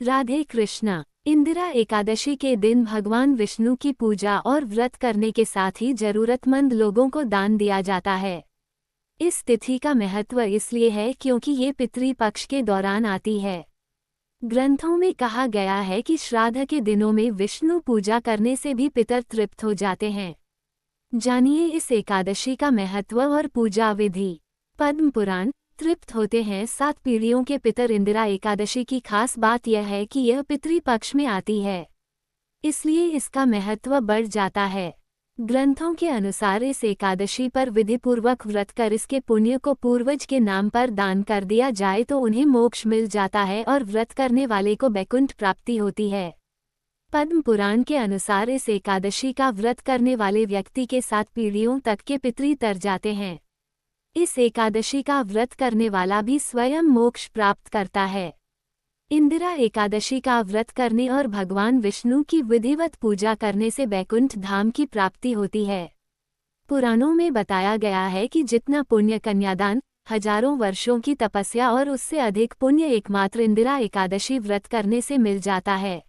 राधे कृष्णा। इंदिरा एकादशी के दिन भगवान विष्णु की पूजा और व्रत करने के साथ ही जरूरतमंद लोगों को दान दिया जाता है। इस तिथि का महत्व इसलिए है क्योंकि ये पितृपक्ष के दौरान आती है। ग्रंथों में कहा गया है कि श्राद्ध के दिनों में विष्णु पूजा करने से भी पितर तृप्त हो जाते हैं। जानिए इस एकादशी का महत्व और पूजा विधि। पद्म पुराण। तृप्त होते हैं 7 पीढ़ियों के पितर। इंदिरा एकादशी की खास बात यह है कि यह पितृपक्ष में आती है, इसलिए इसका महत्व बढ़ जाता है। ग्रंथों के अनुसार इस एकादशी पर विधिपूर्वक व्रत कर इसके पुण्य को पूर्वज के नाम पर दान कर दिया जाए तो उन्हें मोक्ष मिल जाता है और व्रत करने वाले को वैकुंठ प्राप्ति होती है। पद्म पुराण के अनुसार इस एकादशी का व्रत करने वाले व्यक्ति के 7 पीढ़ियों तक के पितृ तर जाते हैं। इस एकादशी का व्रत करने वाला भी स्वयं मोक्ष प्राप्त करता है। इंदिरा एकादशी का व्रत करने और भगवान विष्णु की विधिवत पूजा करने से वैकुंठ धाम की प्राप्ति होती है। पुराणों में बताया गया है कि जितना पुण्य कन्यादान, हजारों वर्षों की तपस्या और उससे अधिक पुण्य एकमात्र इंदिरा एकादशी व्रत करने से मिल जाता है।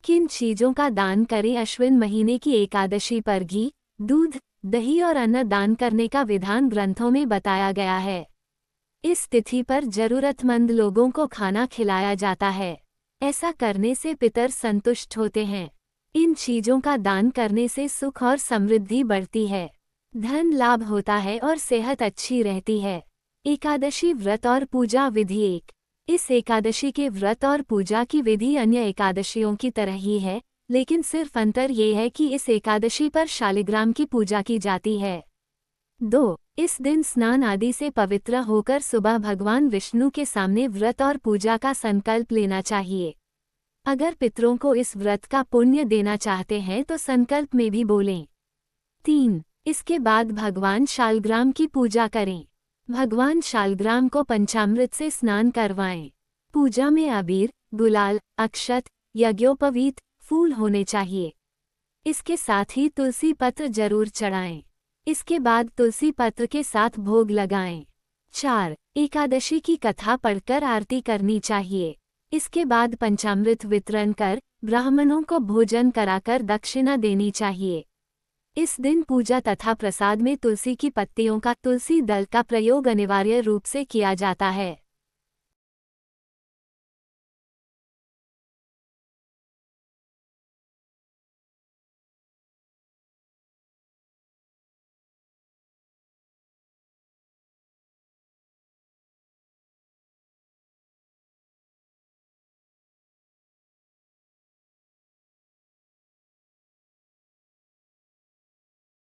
किन चीजों का दान करें? अश्विन महीने की एकादशी पर घी, दूध, दही और अन्न दान करने का विधान ग्रंथों में बताया गया है। इस तिथि पर जरूरतमंद लोगों को खाना खिलाया जाता है। ऐसा करने से पितर संतुष्ट होते हैं। इन चीजों का दान करने से सुख और समृद्धि बढ़ती है, धन लाभ होता है और सेहत अच्छी रहती है। एकादशी व्रत और पूजा विधि। इस एकादशी के व्रत और पूजा की विधि अन्य एकादशियों की तरह ही है, लेकिन सिर्फ अंतर ये है कि इस एकादशी पर शालिग्राम की पूजा की जाती है। 2. इस दिन स्नान आदि से पवित्र होकर सुबह भगवान विष्णु के सामने व्रत और पूजा का संकल्प लेना चाहिए। अगर पितरों को इस व्रत का पुण्य देना चाहते हैं तो संकल्प में भी बोलें। 3. इसके बाद भगवान शालग्राम की पूजा करें। भगवान शालग्राम को पंचामृत से स्नान करवाएं। पूजा में अबीर, गुलाल, अक्षत, यज्ञोपवीत, फूल होने चाहिए। इसके साथ ही तुलसी पत्र जरूर चढ़ाएं। इसके बाद तुलसी पत्र के साथ भोग लगाएं। 4. एकादशी की कथा पढ़कर आरती करनी चाहिए। इसके बाद पंचामृत वितरण कर ब्राह्मणों को भोजन कराकर दक्षिणा देनी चाहिए। इस दिन पूजा तथा प्रसाद में तुलसी की पत्तियों का, तुलसी दल का प्रयोग अनिवार्य रूप से किया जाता है।